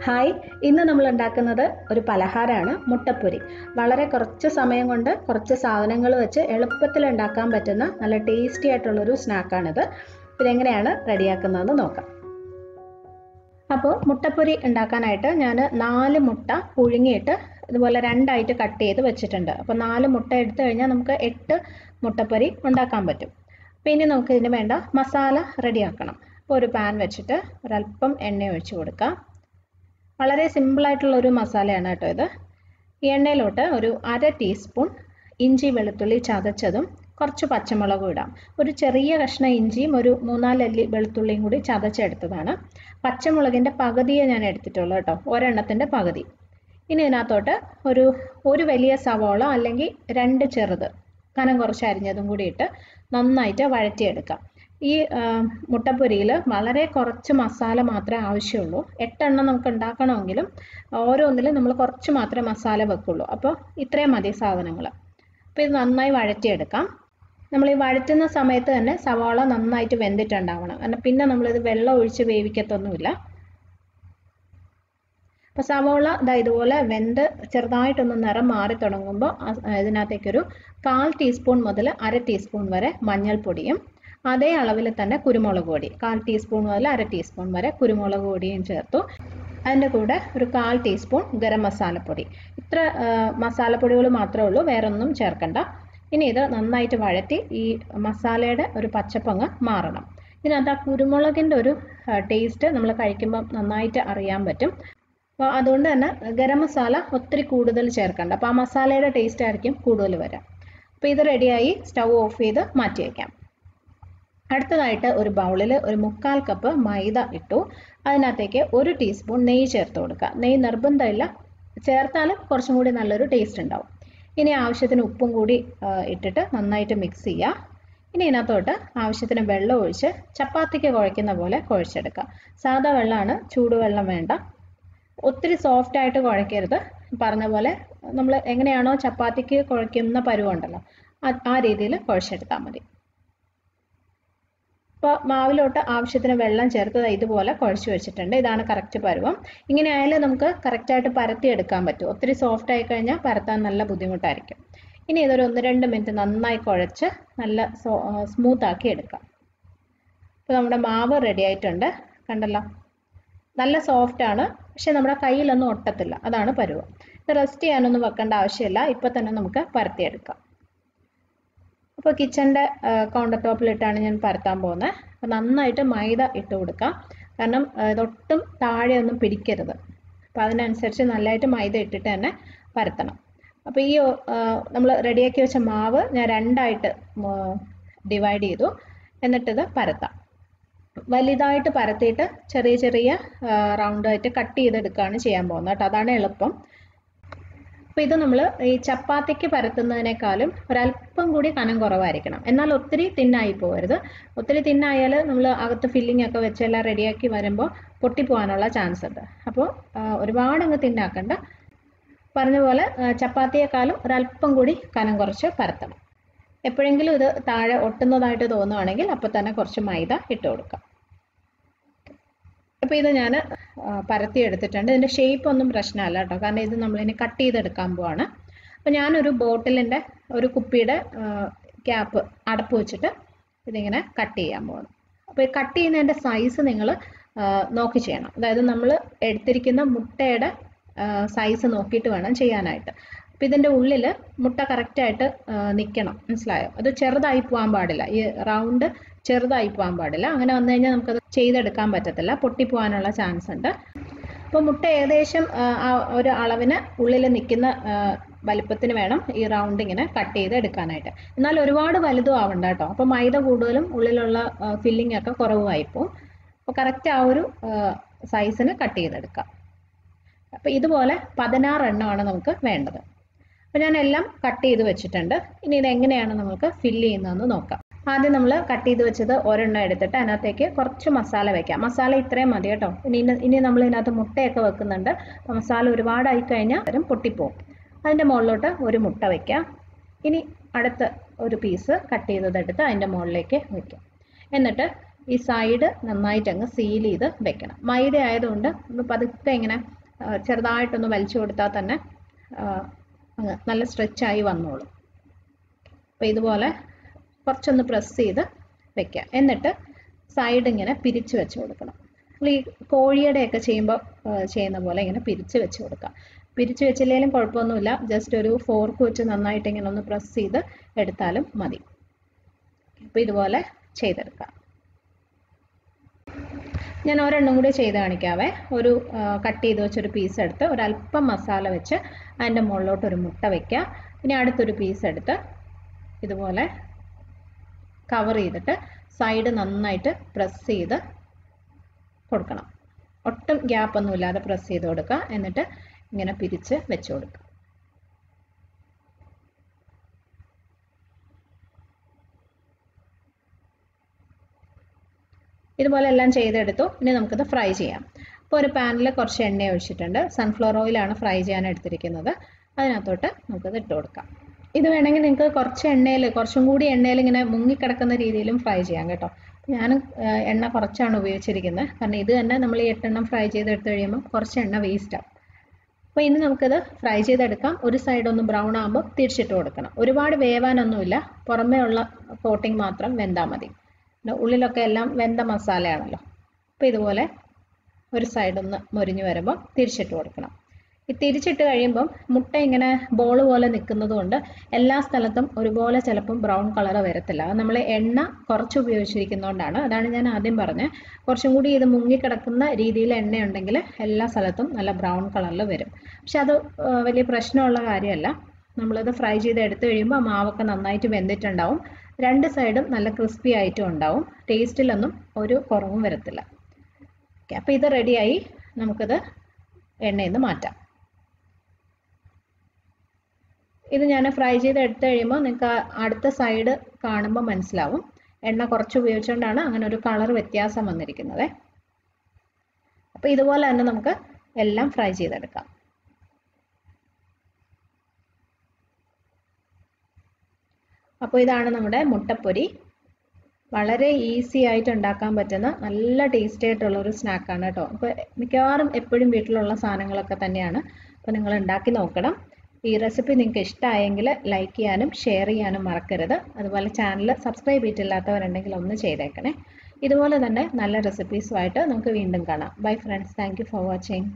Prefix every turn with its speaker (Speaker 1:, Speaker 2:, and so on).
Speaker 1: Hi, ഇന്ന് നമ്മൾ ഉണ്ടാക്കുന്നത് ഒരു പലഹാരമാണ് മുട്ടപ്പൊരി. വളരെ കുറച്ച് സമയം കൊണ്ട് കുറച്ച് സാധനങ്ങൾ വെച്ച് എളുപ്പത്തിൽ ഉണ്ടാക്കാൻ പറ്റുന്ന നല്ല ടേസ്റ്റി ആയിട്ടുള്ളൊരു സ്നാക്കാണിത്. ഇതെങ്ങനെയാണ് റെഡിയാക്കുന്നതെന്ന് നോക്കാം. അപ്പോൾ മുട്ടപ്പൊരി ഉണ്ടാക്കാനായിട്ട് ഞാൻ 4 മുട്ട പുഴുങ്ങിയിട്ട് ഇതുപോലെ രണ്ടായിട്ട് കട്ട് ചെയ്ത് വെച്ചിട്ടുണ്ട്. അപ്പോൾ 4 മുട്ട എടുത്തു കഴിഞ്ഞാൽ നമുക്ക് 8 മുട്ടപ്പൊരി ഉണ്ടാക്കാൻ പറ്റും. അപ്പോൾ ഇനി നമുക്ക് ഇതിന് വേണ്ട മസാല റെഡിയാക്കണം. അപ്പോൾ ഒരു പാൻ വെച്ചിട്ട് ഒരല്പം എണ്ണ ഒഴിച്ച് കൊടുക്കാം. വളരെ സിമ്പിളായിട്ടുള്ളൊരു മസാലയാണ് കേട്ടോ ഇത്. ഈ എണ്ണയിലോട്ട് ഒരു 1/2 ടീസ്പൂൺ ഇഞ്ചി വെളുത്തുള്ളി ചതച്ചതും കുറച്ച് പച്ചമുളകും ഇടാം. ഒരു ചെറിയ കഷ്ണം ഇഞ്ചിയും ഒരു 3-4 അല്ലി വെളുത്തുള്ളിയും കൂടി ചതച്ചെടുത്തതാണ്. പച്ചമുളകിൻ്റെ പകുതിയെ ഞാൻ എടുത്തിട്ടുള്ളൂ കേട്ടോ, ഒരെണ്ണത്തിൻ്റെ പകുതി. ഇനി ഇതിനകത്തോട്ട് ഒരു വലിയ സവോള അല്ലെങ്കിൽ 2 ചെറുത് കനം കുറച്ച് അരിഞ്ഞതും കൂടി ഇട്ട് നന്നായിട്ട് വഴറ്റിയെടുക്കാം. ഈ മുട്ടപ്പൊരിയിൽ വളരെ കുറച്ച് മസാല മാത്രമേ ആവശ്യമുള്ളൂ. 8 എണ്ണം നമുക്ക് ഉണ്ടാക്കണമെങ്കിലും ഓരോന്നിലും നമ്മൾ കുറച്ച് മാത്രമേ മസാല വെക്കുള്ളൂ. അപ്പോൾ ഇത്രയും മതി സാധനങ്ങൾ. അപ്പോൾ ഇത് നന്നായി വഴറ്റിയെടുക്കാം. നമ്മൾ ഈ വഴറ്റുന്ന സമയത്ത് തന്നെ സവാള നന്നായിട്ട് വെന്തിട്ടുണ്ടാവണം, കാരണം പിന്നെ നമ്മളിത് വെള്ളം ഒഴിച്ച് വേവിക്കത്തൊന്നുമില്ല. അപ്പോൾ സവാള ഇതുപോലെ വെന്ത് ചെറുതായിട്ടൊന്ന് നിറം മാറി തുടങ്ങുമ്പോൾ ഇതിനകത്തേക്കൊരു 1/4 ടീസ്പൂൺ മുതൽ 1/2 ടീസ്പൂൺ വരെ മഞ്ഞൾപ്പൊടിയും അതേ അളവിൽ തന്നെ കുരുമുളക് പൊടി 1/4 ടീസ്പൂൺ മുതൽ 1/2 ടീസ്പൂൺ വരെ കുരുമുളക് പൊടിയും ചേർത്തു. അതിൻ്റെ കൂടെ ഒരു 1/4 ടീസ്പൂൺ ഗരം മസാലപ്പൊടി. ഇത്ര മസാലപ്പൊടികൾ മാത്രമേ ഉള്ളൂ, വേറൊന്നും ചേർക്കണ്ട. ഇനി ഇത് നന്നായിട്ട് വഴറ്റി ഈ മസാലയുടെ ഒരു പച്ചപ്പങ്ങ് മാറണം. ഇതിനകത്ത് ആ കുരുമുളകിൻ്റെ ഒരു ടേസ്റ്റ് നമ്മൾ കഴിക്കുമ്പോൾ നന്നായിട്ട് അറിയാൻ പറ്റും. അപ്പോൾ അതുകൊണ്ട് തന്നെ ഗരം മസാല ഒത്തിരി കൂടുതൽ ചേർക്കണ്ട. അപ്പോൾ ആ മസാലയുടെ ടേസ്റ്റ് ആയിരിക്കും കൂടുതൽ വരാം. അപ്പോൾ ഇത് റെഡിയായി സ്റ്റൗ ഓഫ് ചെയ്ത് മാറ്റി വയ്ക്കാം. അടുത്തതായിട്ട് ഒരു ബൗളിൽ ഒരു 1/4 കപ്പ് മൈദ ഇട്ടു. അതിനകത്തേക്ക് 1 ടീസ്പൂൺ നെയ്യ് ചേർത്ത് കൊടുക്കുക. നെയ്യ് നിർബന്ധമില്ല, ചേർത്താലും കുറച്ചും കൂടി നല്ലൊരു ടേസ്റ്റ് ഉണ്ടാവും. ഇനി ആവശ്യത്തിന് ഉപ്പും കൂടി ഇട്ടിട്ട് നന്നായിട്ട് മിക്സ് ചെയ്യുക. ഇനി ഇതിനകത്തോട്ട് ആവശ്യത്തിന് വെള്ളം ഒഴിച്ച് ചപ്പാത്തിക്ക് കുഴയ്ക്കുന്ന പോലെ കുഴച്ചെടുക്കുക. സാധാ വെള്ളമാണ്, ചൂടുവെള്ളം വേണ്ട. ഒത്തിരി സോഫ്റ്റായിട്ട് കുഴയ്ക്കരുത്. പറഞ്ഞ പോലെ നമ്മൾ എങ്ങനെയാണോ ചപ്പാത്തിക്ക് കുഴയ്ക്കുന്ന പരുവുണ്ടല്ലോ, ആ രീതിയിൽ കുഴച്ചെടുത്താൽ മതി. അപ്പോൾ മാവിലോട്ട് ആവശ്യത്തിന് വെള്ളം ചേർത്ത് ഇതുപോലെ കുഴച്ച് വെച്ചിട്ടുണ്ട്. ഇതാണ് കറക്റ്റ് പരുവം. ഇങ്ങനെ ആയാലും നമുക്ക് കറക്റ്റായിട്ട് പരത്തിയെടുക്കാൻ പറ്റും. ഒത്തിരി സോഫ്റ്റ് ആയി കഴിഞ്ഞാൽ പരത്താൻ നല്ല ബുദ്ധിമുട്ടായിരിക്കും. ഇനി ഇതൊരു 1-2 മിനിറ്റ് നന്നായി കുഴച്ച് നല്ല സ്മൂത്ത് ആക്കി എടുക്കാം. അപ്പോൾ നമ്മുടെ മാവ് റെഡി ആയിട്ടുണ്ട്, കണ്ടല്ലോ. നല്ല സോഫ്റ്റ് ആണ്, പക്ഷെ നമ്മുടെ കയ്യിലൊന്നും ഒട്ടത്തില്ല. അതാണ് പരുവം. ഇത് റെസ്റ്റ് ചെയ്യാനൊന്നും വെക്കേണ്ട ആവശ്യമില്ല, ഇപ്പോൾ തന്നെ നമുക്ക് പരത്തിയെടുക്കാം. അപ്പോൾ കിച്ചൻ്റെ കൗണ്ടർ ടോപ്പിലിട്ടാണ് ഞാൻ പരത്താൻ പോകുന്നത്. അപ്പോൾ നന്നായിട്ട് മൈദ ഇട്ട് കൊടുക്കാം, കാരണം ഇതൊട്ടും താഴെയൊന്നും പിടിക്കരുത്. അപ്പോൾ അതിനനുസരിച്ച് നല്ലതായിട്ട് മൈദ ഇട്ടിട്ട് തന്നെ പരത്തണം. അപ്പോൾ ഈ നമ്മൾ റെഡിയാക്കി വെച്ച മാവ് ഞാൻ 2ആയിട്ട് ഡിവൈഡ് ചെയ്തു. എന്നിട്ടിത് പരത്താം. വലുതായിട്ട് പരത്തിയിട്ട് ചെറിയ ചെറിയ റൗണ്ടായിട്ട് കട്ട് ചെയ്തെടുക്കുകയാണ് ചെയ്യാൻ പോകുന്നത് കേട്ടോ, അതാണ് എളുപ്പം. അപ്പോൾ ഇത് നമ്മൾ ഈ ചപ്പാത്തിക്ക് പരത്തുന്നതിനേക്കാളും ഒരല്പം കൂടി കനം കുറവായിരിക്കണം. എന്നാൽ ഒത്തിരി തിന്നായി പോകരുത്. ഒത്തിരി തിന്നായാൽ നമ്മൾ അകത്ത് ഫില്ലിംഗ് ഒക്കെ വെച്ച് എല്ലാം റെഡിയാക്കി വരുമ്പോൾ പൊട്ടിപ്പോകാനുള്ള ചാൻസ് ഉണ്ട്. അപ്പോൾ ഒരുപാട് അങ്ങ് തിന്നാക്കണ്ട. പറഞ്ഞ പോലെ ചപ്പാത്തിയേക്കാളും ഒരല്പം കൂടി കനം കുറച്ച് പരത്തണം. എപ്പോഴെങ്കിലും ഇത് താഴെ ഒട്ടുന്നതായിട്ട് തോന്നുവാണെങ്കിൽ അപ്പോൾ തന്നെ കുറച്ച് മൈദ ഇട്ട് കൊടുക്കാം. അപ്പോൾ ഇത് ഞാൻ പരത്തിയെടുത്തിട്ടുണ്ട്. ഇതിൻ്റെ ഷേപ്പ് ഒന്നും പ്രശ്നമല്ല കേട്ടോ, കാരണം ഇത് നമ്മളിനി കട്ട് ചെയ്തെടുക്കാൻ പോവാണ്. അപ്പോൾ ഞാനൊരു ബോട്ടിലിൻ്റെ ഒരു കുപ്പിയുടെ ക്യാപ്പ് അടപ്പ് വെച്ചിട്ട് ഇതിങ്ങനെ കട്ട് ചെയ്യാൻ പോകണം. അപ്പോൾ ഈ കട്ട് ചെയ്യുന്നതിൻ്റെ സൈസ് നിങ്ങൾ നോക്കി ചെയ്യണം. അതായത് നമ്മൾ എടുത്തിരിക്കുന്ന മുട്ടയുടെ സൈസ് നോക്കിയിട്ട് വേണം ചെയ്യാനായിട്ട്. അപ്പോൾ ഇതിൻ്റെ ഉള്ളിൽ മുട്ട കറക്റ്റായിട്ട് നിൽക്കണം, മനസ്സിലായോ? അത് ചെറുതായി പോകാൻ പാടില്ല, ഈ റൗണ്ട് ചെറുതായി പോകാൻ പാടില്ല. അങ്ങനെ വന്നു കഴിഞ്ഞാൽ നമുക്കത് ചെയ്തെടുക്കാൻ പറ്റത്തില്ല, പൊട്ടിപ്പോകാനുള്ള ചാൻസ് ഉണ്ട്. അപ്പോൾ മുട്ട ഏകദേശം ഒരു അളവിന് ഉള്ളിൽ നിൽക്കുന്ന വലിപ്പത്തിന് വേണം ഈ റൗണ്ട് ഇങ്ങനെ കട്ട് ചെയ്ത് എടുക്കാനായിട്ട്. എന്നാൽ ഒരുപാട് വലുതും ആവണ്ട കേട്ടോ, അപ്പോൾ മൈദ കൂടുതലും ഉള്ളിലുള്ള ഫില്ലിംഗ് ഒക്കെ കുറവായിപ്പോവും. അപ്പോൾ കറക്റ്റ് ആ ഒരു സൈസിന് കട്ട് ചെയ്തെടുക്കാം. അപ്പോൾ ഇതുപോലെ 16 എണ്ണമാണ് നമുക്ക് വേണ്ടത്. അപ്പോൾ ഞാൻ എല്ലാം കട്ട് ചെയ്ത് വെച്ചിട്ടുണ്ട്. ഇനി ഇതെങ്ങനെയാണ് നമുക്ക് ഫില്ല് ചെയ്യുന്നതെന്ന് നോക്കാം. ആദ്യം നമ്മൾ കട്ട് ചെയ്ത് വെച്ചത് ഒരെണ്ണം എടുത്തിട്ട് അതിനകത്തേക്ക് കുറച്ച് മസാല വെക്കാം. മസാല ഇത്രയും മതി കേട്ടോ. ഇനി നമ്മൾ ഇതിനകത്ത് മുട്ടയൊക്കെ വെക്കുന്നുണ്ട്. അപ്പോൾ മസാല ഒരുപാടായി കഴിഞ്ഞാൽ പൊട്ടിപ്പോവും. അതിൻ്റെ മുകളിലോട്ട് ഒരു മുട്ട വയ്ക്കാം. ഇനി അടുത്ത ഒരു പീസ് കട്ട് ചെയ്തതെടുത്ത് അതിൻ്റെ മുകളിലേക്ക് വയ്ക്കാം. എന്നിട്ട് ഈ സൈഡ് നന്നായിട്ട് അങ്ങ് സീൽ ചെയ്ത് വെക്കണം. മൈദ ആയതുകൊണ്ട് ഒന്ന് പതുക്കെ ഇങ്ങനെ ചെറുതായിട്ടൊന്ന് വലിച്ചു കൊടുത്താൽ തന്നെ അങ്ങ് നല്ല സ്ട്രെച്ചായി വന്നോളും. അപ്പോൾ ഇതുപോലെ കുറച്ചൊന്ന് പ്രസ് ചെയ്ത് വെക്കുക. എന്നിട്ട് സൈഡ് ഇങ്ങനെ പിരിച്ച് വെച്ച് കൊടുക്കണം. നമ്മൾ ഈ കോഴിയുടെയൊക്കെ ചെയ്യുന്ന പോലെ ഇങ്ങനെ പിരിച്ച് വെച്ച് കൊടുക്കുക. പിരിച്ച് വെച്ചില്ലെങ്കിലും കുഴപ്പമൊന്നുമില്ല, ജസ്റ്റ് ഒരു ഫോർക്ക് വെച്ച് നന്നായിട്ട് ഇങ്ങനെ ഒന്ന് പ്രസ് ചെയ്ത് എടുത്താലും മതി. അപ്പോൾ ഇതുപോലെ ചെയ്തെടുക്കാം. ഞാൻ ഒരെണ്ണം കൂടി ചെയ്ത് കാണിക്കാവേ. ഒരു കട്ട് ചെയ്ത് വെച്ചൊരു പീസ് എടുത്ത് ഒരല്പം മസാല വെച്ച് അതിൻ്റെ മുകളിലോട്ട് ഒരു മുട്ട വയ്ക്കുക. ഇനി അടുത്തൊരു പീസ് എടുത്ത് ഇതുപോലെ കവർ ചെയ്തിട്ട് സൈഡ് നന്നായിട്ട് പ്രസ് ചെയ്ത് കൊടുക്കണം. ഒട്ടും ഗ്യാപ്പൊന്നും ഇല്ലാതെ പ്രസ് ചെയ്ത് കൊടുക്കുക. എന്നിട്ട് ഇങ്ങനെ പിരിച്ച് വെച്ച് കൊടുക്കുക. ഇതുപോലെ എല്ലാം ചെയ്തെടുത്തു. ഇനി നമുക്കിത് ഫ്രൈ ചെയ്യാം. അപ്പോൾ ഒരു പാനിൽ കുറച്ച് എണ്ണ ഒഴിച്ചിട്ടുണ്ട്. സൺഫ്ലവർ ഓയിലാണ് ഫ്രൈ ചെയ്യാൻ എടുത്തിരിക്കുന്നത്. അതിനകത്തോട്ട് നമുക്കിത് ഇട്ട് കൊടുക്കാം. ഇത് വേണമെങ്കിൽ നിങ്ങൾക്ക് കുറച്ചും കൂടി എണ്ണയിൽ ഇങ്ങനെ മുങ്ങിക്കിടക്കുന്ന രീതിയിലും ഫ്രൈ ചെയ്യാം കേട്ടോ. ഞാൻ എണ്ണ കുറച്ചാണ് ഉപയോഗിച്ചിരിക്കുന്നത്. കാരണം ഇത് തന്നെ നമ്മൾ ഈ 8 എണ്ണം ഫ്രൈ ചെയ്തെടുത്ത് കഴിയുമ്പോൾ കുറച്ച് എണ്ണ വേസ്റ്റ് ആവും. അപ്പോൾ ഇനി നമുക്കിത് ഫ്രൈ ചെയ്തെടുക്കാം. ഒരു സൈഡ് ഒന്ന് ബ്രൗൺ ആകുമ്പോൾ തിരിച്ചിട്ട് കൊടുക്കണം. ഒരുപാട് വേവാനൊന്നുമില്ല, പുറമേ ഉള്ള കോട്ടിങ് മാത്രം വെന്താൽ മതി. ഉള്ളിലൊക്കെ എല്ലാം വെന്ത മസാലയാണല്ലോ. അപ്പോൾ ഇതുപോലെ ഒരു സൈഡൊന്ന് മൊരിഞ്ഞ് വരുമ്പോൾ തിരിച്ചിട്ട് കൊടുക്കണം. ഈ തിരിച്ചിട്ട് കഴിയുമ്പം മുട്ട ഇങ്ങനെ ബോൾ പോലെ നിൽക്കുന്നത് കൊണ്ട് എല്ലാ സ്ഥലത്തും ഒരുപോലെ ചിലപ്പം ബ്രൗൺ കളർ വരത്തില്ല. അത് നമ്മൾ എണ്ണ കുറച്ച് ഉപയോഗിച്ചിരിക്കുന്നതുകൊണ്ടാണ്. അതാണ് ഞാൻ ആദ്യം പറഞ്ഞത്. കുറച്ചും കൂടി ഇത് മുങ്ങിക്കിടക്കുന്ന രീതിയിൽ എണ്ണയുണ്ടെങ്കിൽ എല്ലാ സ്ഥലത്തും നല്ല ബ്രൗൺ കളറിൽ വരും. പക്ഷെ അത് വലിയ പ്രശ്നമുള്ള കാര്യമല്ല. നമ്മളിത് ഫ്രൈ ചെയ്ത് എടുത്തു കഴിയുമ്പോൾ മാവൊക്കെ നന്നായിട്ട് വെന്തിട്ടുണ്ടാവും. രണ്ട് സൈഡും നല്ല ക്രിസ്പി ആയിട്ടും ഉണ്ടാവും. ടേസ്റ്റിലൊന്നും ഒരു കുറവും വരത്തില്ല. ഓക്കെ, അപ്പോൾ ഇത് റെഡിയായി. നമുക്കിത് എണ്ണയിൽ നിന്ന് മാറ്റാം. ഇത് ഞാൻ ഫ്രൈ ചെയ്ത് എടുത്തു കഴിയുമ്പോൾ നിങ്ങൾക്ക് അടുത്ത സൈഡ് കാണുമ്പോൾ മനസ്സിലാവും. എണ്ണ കുറച്ച് ഉപയോഗിച്ചുകൊണ്ടാണ് അങ്ങനെ ഒരു കളർ വ്യത്യാസം വന്നിരിക്കുന്നത്. അപ്പോൾ ഇതുപോലെ തന്നെ നമുക്ക് എല്ലാം ഫ്രൈ ചെയ്തെടുക്കാം. അപ്പോൾ ഇതാണ് നമ്മുടെ മുട്ടപ്പൊരി. വളരെ ഈസി ആയിട്ട് ഉണ്ടാക്കാൻ പറ്റുന്ന നല്ല ടേസ്റ്റി ആയിട്ടുള്ള ഒരു സ്നാക്കാണ് കേട്ടോ. അപ്പോൾ മിക്കവാറും എപ്പോഴും വീട്ടിലുള്ള സാധനങ്ങളൊക്കെ തന്നെയാണ്. അപ്പോൾ നിങ്ങൾ ഉണ്ടാക്കി നോക്കണം. ഈ റെസിപ്പി നിങ്ങൾക്ക് ഇഷ്ടമായെങ്കിൽ ലൈക്ക് ചെയ്യാനും ഷെയർ ചെയ്യാനും മറക്കരുത്. അതുപോലെ ചാനൽ സബ്സ്ക്രൈബ് ചെയ്തിട്ടില്ലാത്തവരുണ്ടെങ്കിൽ ഒന്ന് ചെയ്തേക്കണേ. ഇതുപോലെ തന്നെ നല്ല റെസിപ്പീസുമായിട്ട് നമുക്ക് വീണ്ടും കാണാം. Bye friends, thank you for watching.